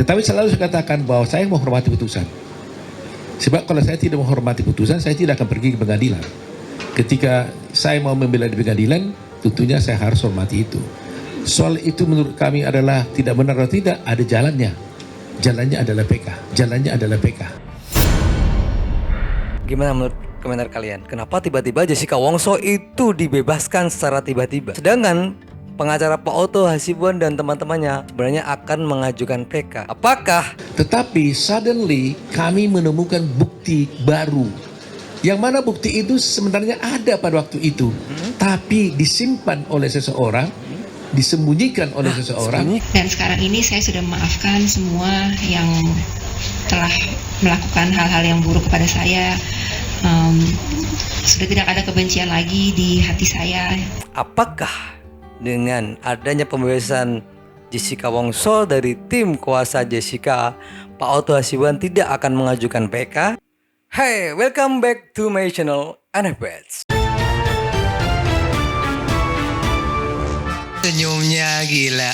Tetapi selalu saya katakan bahwa saya menghormati putusan. Sebab kalau saya tidak menghormati putusan, saya tidak akan pergi ke pengadilan. Ketika saya mau membela di pengadilan, tentunya saya harus hormati itu. Soal itu menurut kami adalah tidak benar atau tidak, ada jalannya. Jalannya adalah PK. Jalannya adalah PK. Gimana menurut komentar kalian? Kenapa tiba-tiba Jessica Wongso itu dibebaskan secara tiba-tiba? Sedangkan pengacara Pak Otto Hasibuan dan teman-temannya sebenarnya akan mengajukan PK. Apakah? Tetapi suddenly kami menemukan bukti baru. Yang mana bukti itu sebenarnya ada pada waktu itu. Tapi disimpan oleh seseorang, disembunyikan oleh seseorang. Dan sekarang ini saya sudah memaafkan semua yang telah melakukan hal-hal yang buruk kepada saya. Sudah tidak ada kebencian lagi di hati saya. Apakah dengan adanya pembebasan Jessica Wongso dari tim kuasa Jessica, Pak Otto Hasibuan tidak akan mengajukan PK? Hey, welcome back to my channel NFBets. Senyumnya gila.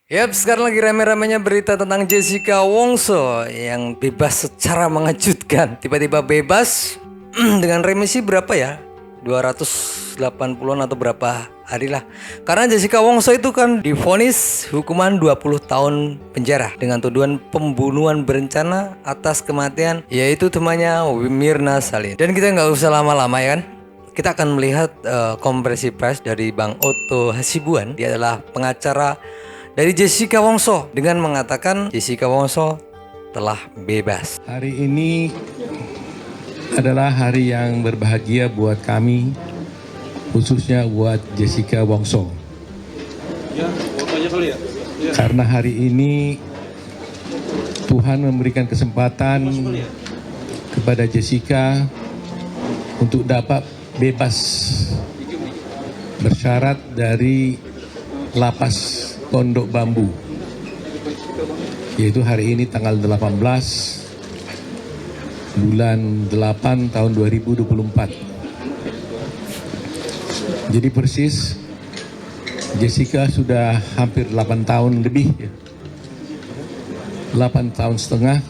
Yap, sekarang lagi rame-ramenya berita tentang Jessica Wongso yang bebas secara mengejutkan. Tiba-tiba bebas dengan remisi berapa ya? 280-an atau berapa hari lah. Karena Jessica Wongso itu kan divonis hukuman 20 tahun penjara dengan tuduhan pembunuhan berencana atas kematian yaitu temannya Mirna Salihin. Dan kita nggak usah lama-lama ya kan. Kita akan melihat konferensi pers dari Bang Otto Hasibuan. Dia adalah pengacara dari Jessica Wongso dengan mengatakan Jessica Wongso telah bebas. Hari ini adalah hari yang berbahagia buat kami, khususnya buat Jessica Wongso. Karena hari ini Tuhan memberikan kesempatan kepada Jessica untuk dapat bebas bersyarat dari lapas Pondok Bambu, yaitu hari ini tanggal 18 bulan 8 tahun 2024. Jadi persis Jessica sudah hampir 8 tahun lebih, 8 tahun setengah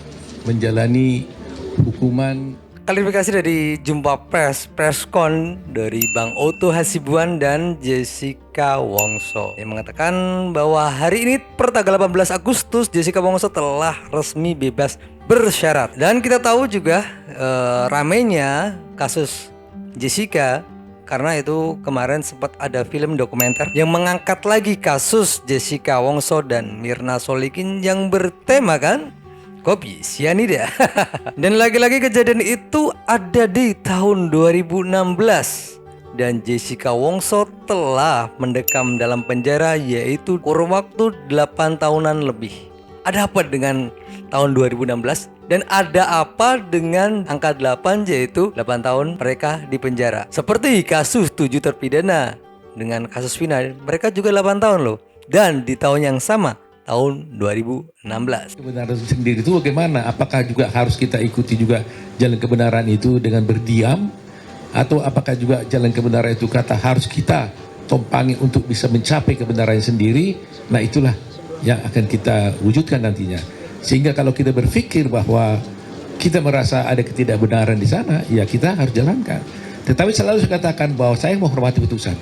menjalani hukuman. Klarifikasi dari jumpa preskon dari Bang Otto Hasibuan dan Jessica Wongso yang mengatakan bahwa hari ini per tanggal 18 Agustus Jessica Wongso telah resmi bebas bersyarat. Dan kita tahu juga ramainya kasus Jessica karena itu kemarin sempat ada film dokumenter yang mengangkat lagi kasus Jessica Wongso dan Mirna Salihin yang bertemakan kopi sianida. Dan lagi-lagi kejadian itu ada di tahun 2016 dan Jessica Wongso telah mendekam dalam penjara yaitu kurun waktu 8 tahunan lebih. Ada apa dengan tahun 2016 dan ada apa dengan angka 8 yaitu 8 tahun mereka di penjara. Seperti kasus 7 terpidana dengan kasus Vina, mereka juga 8 tahun loh. Dan di tahun yang sama tahun 2016. Kebenaran sendiri itu bagaimana? Apakah juga harus kita ikuti juga jalan kebenaran itu dengan berdiam? Atau apakah juga jalan kebenaran itu kata harus kita tompangi untuk bisa mencapai kebenaran sendiri? Nah itulah yang akan kita wujudkan nantinya. Sehingga kalau kita berpikir bahwa kita merasa ada ketidakbenaran di sana, ya kita harus jalankan. Tetapi selalu saya katakan bahwa saya menghormati putusan.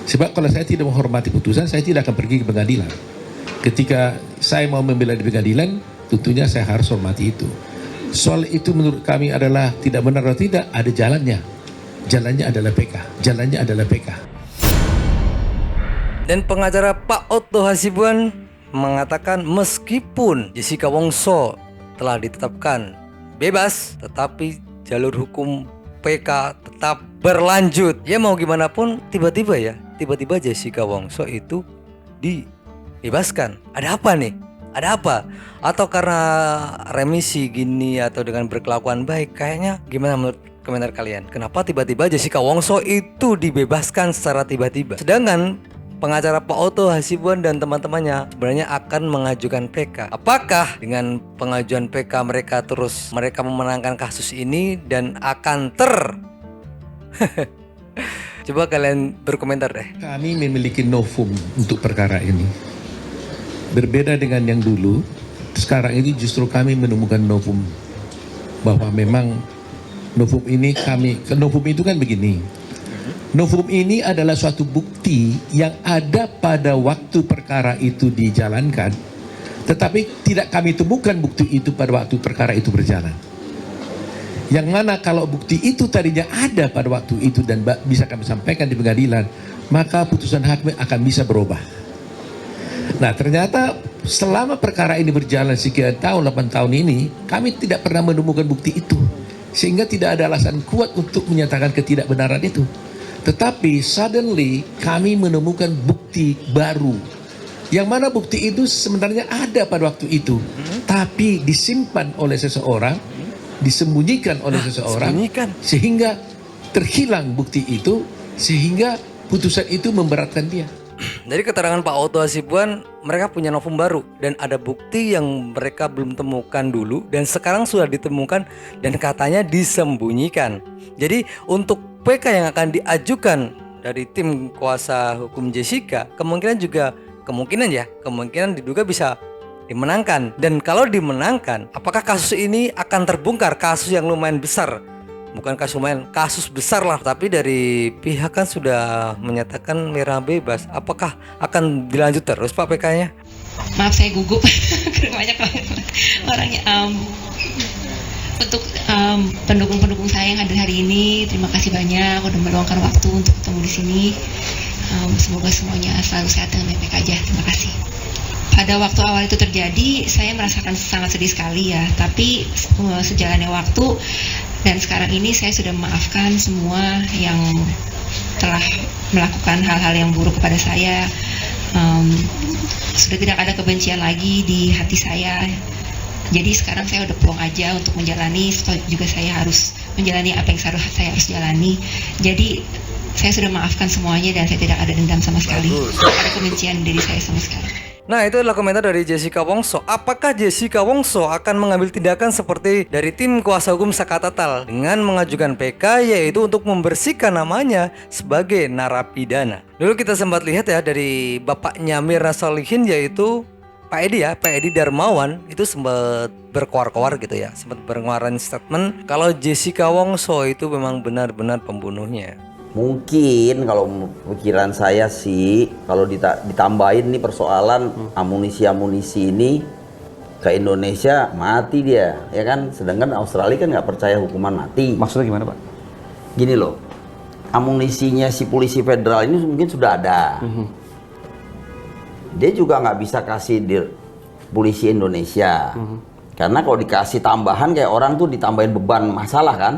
Sebab kalau saya tidak menghormati putusan, saya tidak akan pergi ke pengadilan. Ketika saya mau membela di pengadilan, tentunya saya harus hormati itu. Soal itu menurut kami adalah tidak benar atau tidak, ada jalannya. Jalannya adalah PK. Jalannya adalah PK. Dan pengacara Pak Otto Hasibuan mengatakan meskipun Jessica Wongso telah ditetapkan bebas, tetapi jalur hukum PK tetap berlanjut. Ya mau gimana pun tiba-tiba Jessica Wongso itu dibebaskan. Ada apa nih? Ada apa? Atau karena remisi gini atau dengan berkelakuan baik? Kayaknya gimana menurut komentar kalian? Kenapa tiba-tiba Jessica Wongso itu dibebaskan secara tiba-tiba? Sedangkan pengacara Pak Oto Hasibuan dan teman-temannya sebenarnya akan mengajukan PK. Apakah dengan pengajuan PK mereka memenangkan kasus ini dan akan Coba kalian berkomentar deh. Kami memiliki novum untuk perkara ini. Berbeda dengan yang dulu, sekarang ini justru kami menemukan novum bahwa memang novum itu kan begini. Novum ini adalah suatu bukti yang ada pada waktu perkara itu dijalankan, tetapi tidak kami temukan bukti itu pada waktu perkara itu berjalan. Yang mana kalau bukti itu tadinya ada pada waktu itu dan bisa kami sampaikan di pengadilan, maka putusan hakim akan bisa berubah. Nah, ternyata selama perkara ini berjalan sekian tahun, 8 tahun ini, kami tidak pernah menemukan bukti itu. Sehingga tidak ada alasan kuat untuk menyatakan ketidakbenaran itu. Tetapi suddenly kami menemukan bukti baru. Yang mana bukti itu sebenarnya ada pada waktu itu. Tapi disimpan oleh seseorang, disembunyikan oleh seseorang. Sehingga terhilang bukti itu, sehingga putusan itu memberatkan dia. Dari keterangan Pak Oto Hasibuan, mereka punya novum baru dan ada bukti yang mereka belum temukan dulu dan sekarang sudah ditemukan dan katanya disembunyikan. Jadi untuk PK yang akan diajukan dari tim kuasa hukum Jessica kemungkinan diduga bisa dimenangkan. Dan kalau dimenangkan, apakah kasus ini akan terbongkar? Kasus yang lumayan besar. Bukan kasus besar lah, tapi dari pihak kan sudah menyatakan merah bebas. Apakah akan dilanjut terus Pak PK-nya? Maaf saya gugup, banyak banget orangnya. Untuk pendukung-pendukung saya yang hadir hari ini, terima kasih banyak udah meluangkan waktu untuk ketemu di sini. Semoga semuanya selalu sehat dengan baik-baik aja. Terima kasih. Pada waktu awal itu terjadi, saya merasakan sangat sedih sekali ya. Tapi sejalannya waktu dan sekarang ini saya sudah memaafkan semua yang telah melakukan hal-hal yang buruk kepada saya. Sudah tidak ada kebencian lagi di hati saya. Jadi sekarang saya udah pulang aja untuk menjalani, juga saya harus menjalani apa yang saya harus jalani. Jadi saya sudah maafkan semuanya dan saya tidak ada dendam sama sekali. Tidak ada kebencian diri saya sama sekali. Nah, itu adalah komentar dari Jessica Wongso. Apakah Jessica Wongso akan mengambil tindakan seperti dari tim kuasa hukum Saka Tatal dengan mengajukan PK, yaitu untuk membersihkan namanya sebagai narapidana? Dulu kita sempat lihat ya dari bapaknya Mirna Solihin, yaitu Pak Edi Darmawan, itu sempat berkoar-koar gitu ya, sempat mengeluarkan statement kalau Jessica Wongso itu memang benar-benar pembunuhnya. Mungkin kalau pikiran saya sih, kalau ditambahin nih persoalan amunisi ini ke Indonesia, mati dia, ya kan? Sedangkan Australia kan nggak percaya hukuman mati. Maksudnya gimana, Pak? Gini loh, amunisinya si polisi federal ini mungkin sudah ada. Dia juga nggak bisa kasih di polisi Indonesia. Karena kalau dikasih tambahan kayak orang tuh ditambahin beban masalah kan.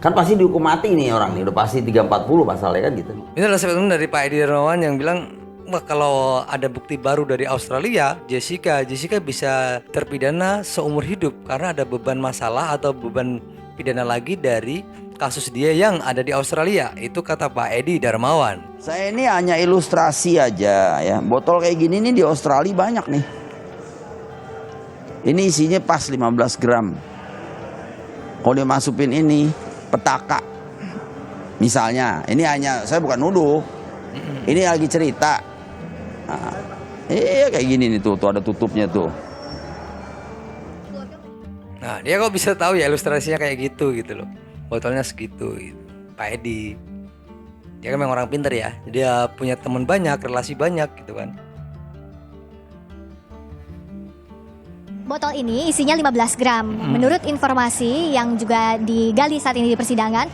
Kan pasti dihukum mati nih orang nih, udah pasti 340 pasalnya kan gitu. Ini adalah statement dari Pak Edi Darmawan yang bilang, wah kalau ada bukti baru dari Australia, Jessica bisa terpidana seumur hidup karena ada beban masalah atau beban pidana lagi dari kasus dia yang ada di Australia. Itu kata Pak Edi Darmawan. Saya ini hanya ilustrasi aja ya. Botol kayak gini nih di Australia banyak nih. Ini isinya pas 15 gram. Kalau dia masukin ini petaka, misalnya, ini hanya saya bukan nuduh, ini lagi cerita. Nah, kayak gini nih tuh ada tutupnya tuh. Nah, dia kok bisa tahu ya ilustrasinya kayak gitu loh, botolnya segitu gitu. Pak Edi, dia kan memang orang pintar ya, dia punya teman banyak, relasi banyak gitu kan. Botol ini isinya 15 gram. Menurut informasi yang juga digali saat ini di persidangan,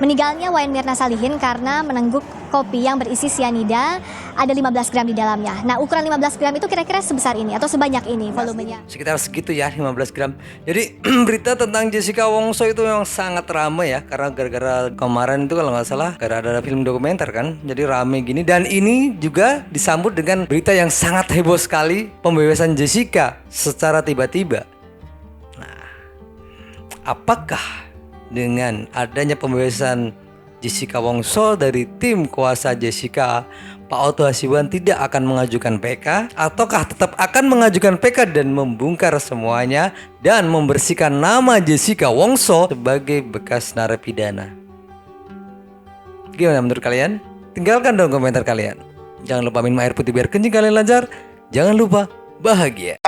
meninggalnya Wayan Mirna Salihin karena menengguk kopi yang berisi sianida, ada 15 gram di dalamnya. Nah, ukuran 15 gram itu kira-kira sebesar ini atau sebanyak ini volumenya? Sekitar segitu ya, 15 gram. Jadi berita tentang Jessica Wongso itu memang sangat ramai ya, karena gara-gara kemarin itu kalau nggak salah gara-gara ada film dokumenter kan, jadi rame gini. Dan ini juga disambut dengan berita yang sangat heboh sekali, pembebasan Jessica secara tiba-tiba. Nah, apakah dengan adanya pembebasan Jessica Wongso dari tim kuasa Jessica, Pak Oto Hasibuan tidak akan mengajukan PK, ataukah tetap akan mengajukan PK dan membongkar semuanya dan membersihkan nama Jessica Wongso sebagai bekas narapidana? Gimana menurut kalian? Tinggalkan dong komentar kalian. Jangan lupa minum air putih biar kencing kalian lancar. Jangan lupa bahagia.